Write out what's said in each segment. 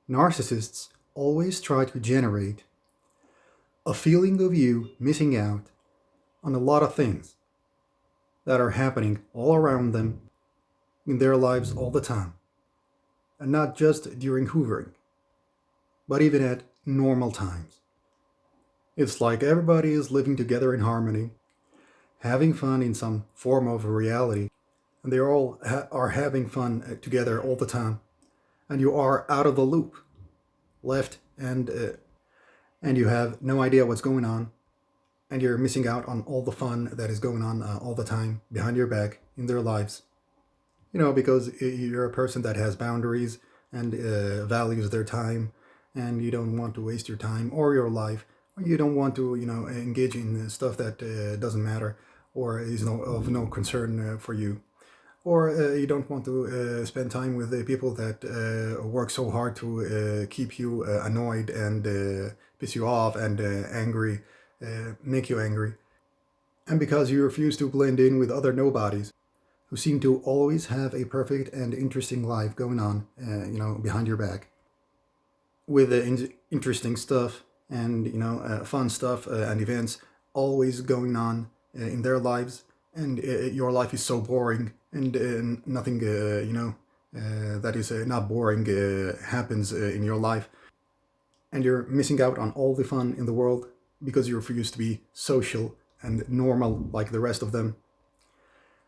Narcissists always try to generate a feeling of you missing out on a lot of things that are happening all around them in their lives all the time. And not just during hoovering, but even at normal times. It's like everybody is living together in harmony, having fun in some form of reality, and they all are having fun together all the time. And you are out of the loop, left and you have no idea what's going on, and you're missing out on all the fun that is going on all the time behind your back in their lives. Because you're a person that has boundaries and values their time, and you don't want to waste your time or your life, or you don't want to, engage in stuff that doesn't matter or is of no concern for you, or you don't want to spend time with the people that work so hard to keep you annoyed and piss you off and angry, make you angry. And because you refuse to blend in with other nobodies who seem to always have a perfect and interesting life going on, behind your back, with interesting stuff and fun stuff and events always going on in their lives, and your life is so boring, and nothing that is not boring happens in your life, and you're missing out on all the fun in the world because you refuse to be social and normal like the rest of them,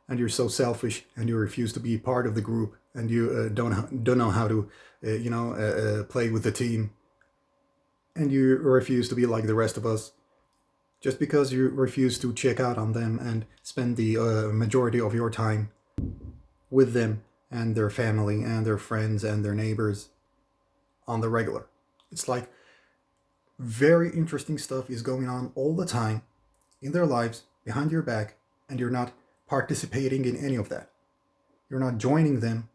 and you're so selfish and you refuse to be part of the group, and you don't know how to play with the team, and you refuse to be like the rest of us just because you refuse to check out on them and spend the majority of your time with them and their family and their friends and their neighbors on the regular. It's like very interesting stuff is going on all the time in their lives behind your back, and you're not participating in any of that. You're not joining them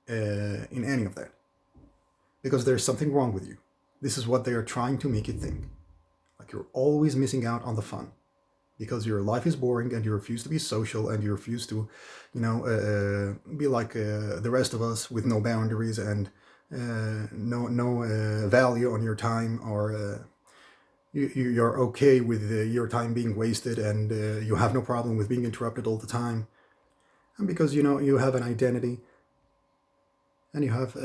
in any of that because there's something wrong with you. This is what they are trying to make you think. Like you're always missing out on the fun because your life is boring, and you refuse to be social, and you refuse to, be like the rest of us with no boundaries and no value on your time, or you're okay with your time being wasted, and you have no problem with being interrupted all the time. And because you have an identity, and you have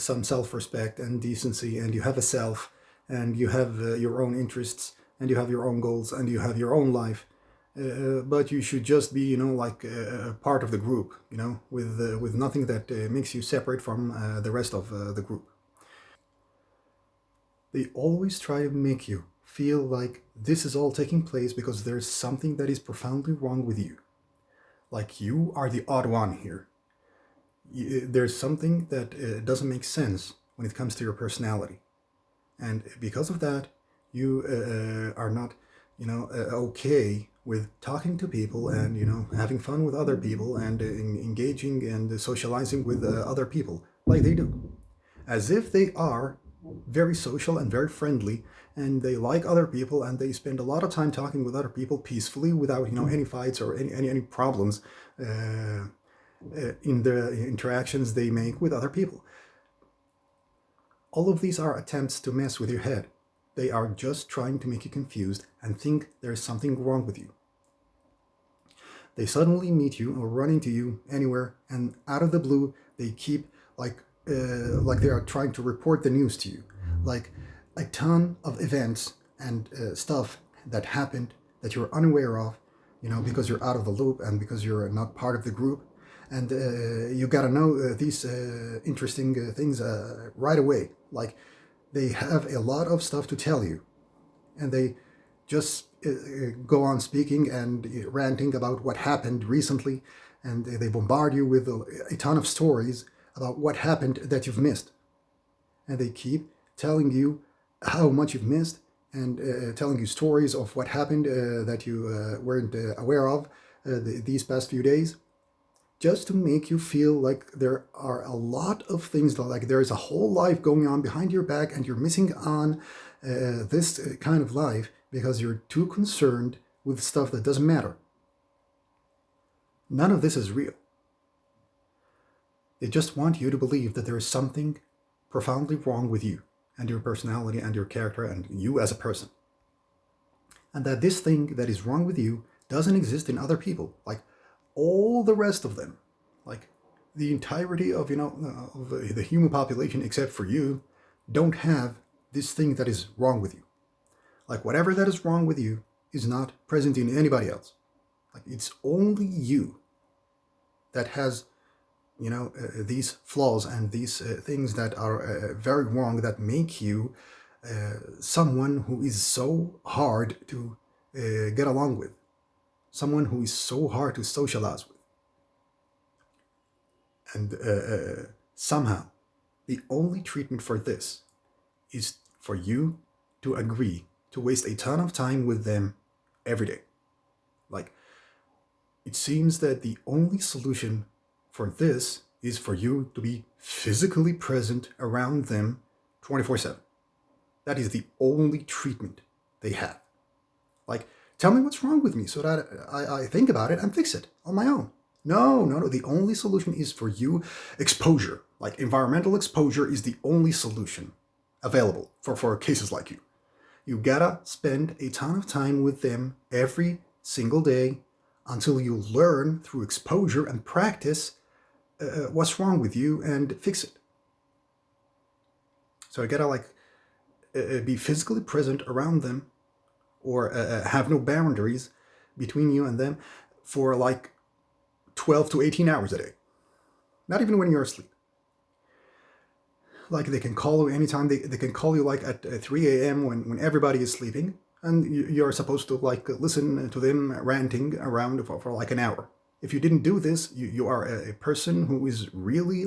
some self-respect and decency, and you have a self, and you have your own interests, and you have your own goals, and you have your own life, but you should just be like a part of the group, with nothing that makes you separate from the rest of the group. They always try to make you feel like this is all taking place because there's something that is profoundly wrong with you, like you are the odd one here. There's something that doesn't make sense when it comes to your personality, and because of that, you are not, okay with talking to people, and having fun with other people, and engaging and socializing with other people like they do, as if they are very social and very friendly, and they like other people, and they spend a lot of time talking with other people peacefully without any fights or any problems in the interactions they make with other people. All of these are attempts to mess with your head. They are just trying to make you confused and think there is something wrong with you. They suddenly meet you or run into you anywhere, and out of the blue, they keep like they are trying to report the news to you, like a ton of events and stuff that happened that you're unaware of, because you're out of the loop and because you're not part of the group, and you gotta know these interesting things right away. Like they have a lot of stuff to tell you, and they just go on speaking and ranting about what happened recently, and they bombard you with a ton of stories about what happened that you've missed, and they keep telling you how much you've missed, and telling you stories of what happened that you weren't aware of these past few days, just to make you feel like there are a lot of things, like there is a whole life going on behind your back, and you're missing on this kind of life because you're too concerned with stuff that doesn't matter. None of this is real. They just want you to believe that there is something profoundly wrong with you and your personality and your character and you as a person. And that this thing that is wrong with you doesn't exist in other people. Like all the rest of them, like the entirety of, of the human population except for you, don't have this thing that is wrong with you. Like whatever that is wrong with you is not present in anybody else. Like it's only you that has, these flaws and these things that are very wrong that make you someone who is so hard to get along with, someone who is so hard to socialize with. And somehow, the only treatment for this is for you to agree to waste a ton of time with them every day. Like, it seems that the only solution for this is for you to be physically present around them 24/7. That is the only treatment they have. Like, tell me what's wrong with me so that I think about it and fix it on my own. No. The only solution is for you exposure. Like environmental exposure is the only solution available for cases like you. You gotta spend a ton of time with them every single day until you learn through exposure and practice what's wrong with you and fix it. So you gotta be physically present around them or have no boundaries between you and them for 12 to 18 hours a day. Not even when you're asleep. Like they can call you anytime. They can call you at 3 a.m. when everybody is sleeping. And you're supposed to listen to them ranting around for an hour. If you didn't do this, you are a person who is really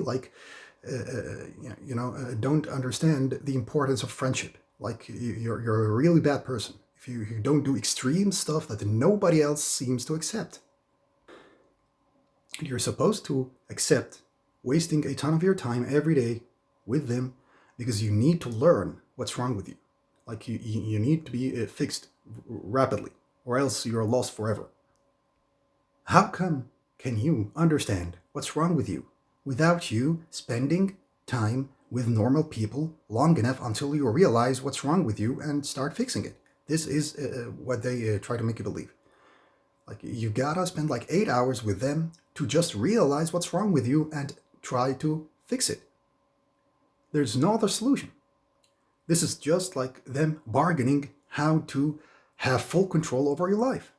don't understand the importance of friendship. Like you're a really bad person if you don't do extreme stuff that nobody else seems to accept. You're supposed to accept wasting a ton of your time every day with them because you need to learn what's wrong with you. Like you need to be fixed rapidly or else you're lost forever. How come can you understand what's wrong with you without you spending time with normal people long enough until you realize what's wrong with you and start fixing it? This is what they try to make you believe. Like you gotta spend 8 hours with them to just realize what's wrong with you and try to fix it. There's no other solution. This is just like them bargaining how to have full control over your life.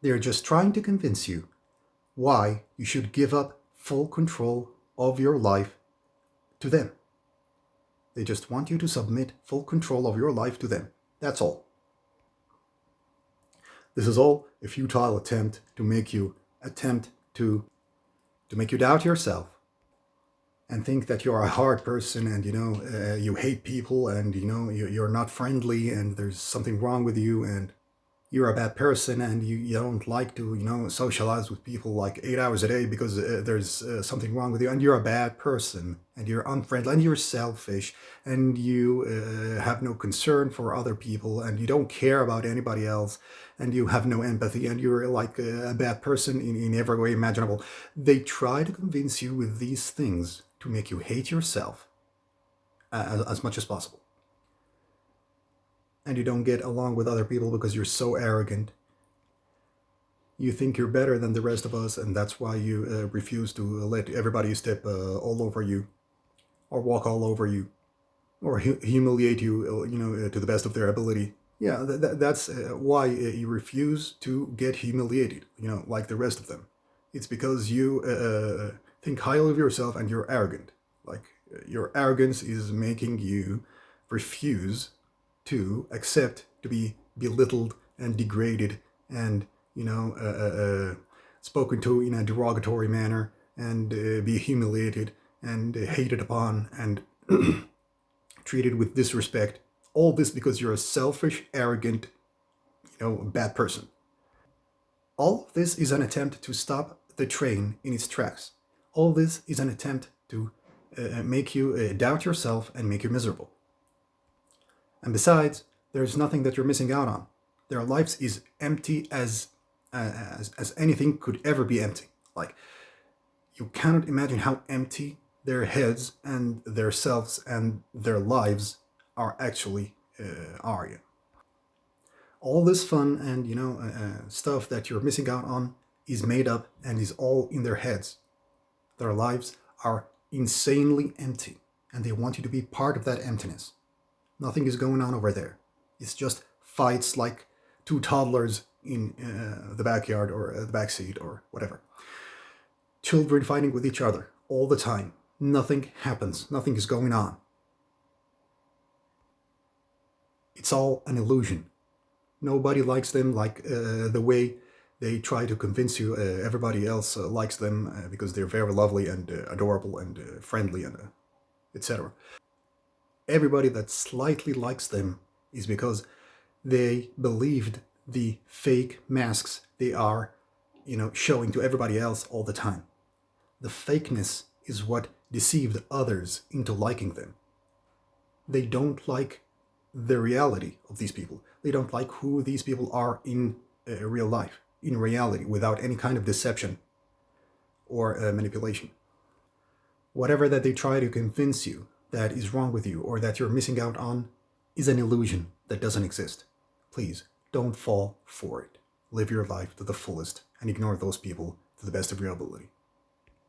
They're just trying to convince you why you should give up full control of your life to them. They just want you to submit full control of your life to them. That's all. This is all a futile attempt to make you doubt yourself and think that you're a hard person and you hate people and you're not friendly and there's something wrong with you and you're a bad person and you don't like to socialize with people 8 hours a day because there's something wrong with you and you're a bad person and you're unfriendly and you're selfish and you have no concern for other people and you don't care about anybody else and you have no empathy and you're a bad person in every way imaginable. They try to convince you with these things to make you hate yourself as much as possible. And you don't get along with other people because you're so arrogant. You think you're better than the rest of us, and that's why you refuse to let everybody step all over you, or walk all over you, or humiliate you, to the best of their ability. Yeah, that's why you refuse to get humiliated, like the rest of them. It's because you think highly of yourself and you're arrogant. Your arrogance is making you refuse to accept to be belittled and degraded and spoken to in a derogatory manner and be humiliated and hated upon and treated with disrespect. All this because you're a selfish, arrogant, bad person. All of this is an attempt to stop the train in its tracks. All this is an attempt to make you doubt yourself and make you miserable. And besides, there's nothing that you're missing out on. Their lives is empty as anything could ever be empty. You cannot imagine how empty their heads and their selves and their lives are actually are you. All this fun and stuff that you're missing out on is made up and is all in their heads. Their lives are insanely empty, and they want you to be part of that emptiness. Nothing is going on over there. It's just fights like two toddlers in the backyard or the backseat or whatever. Children fighting with each other all the time. Nothing happens. Nothing is going on. It's all an illusion. Nobody likes them like the way they try to convince you everybody else likes them because they're very lovely and adorable and friendly and etc. Everybody that slightly likes them is because they believed the fake masks they are, showing to everybody else all the time. The fakeness is what deceived others into liking them. They don't like the reality of these people. They don't like who these people are in real life, in reality, without any kind of deception or manipulation. Whatever that they try to convince you that is wrong with you or that you're missing out on is an illusion that doesn't exist. Please don't fall for it. Live your life to the fullest and ignore those people to the best of your ability.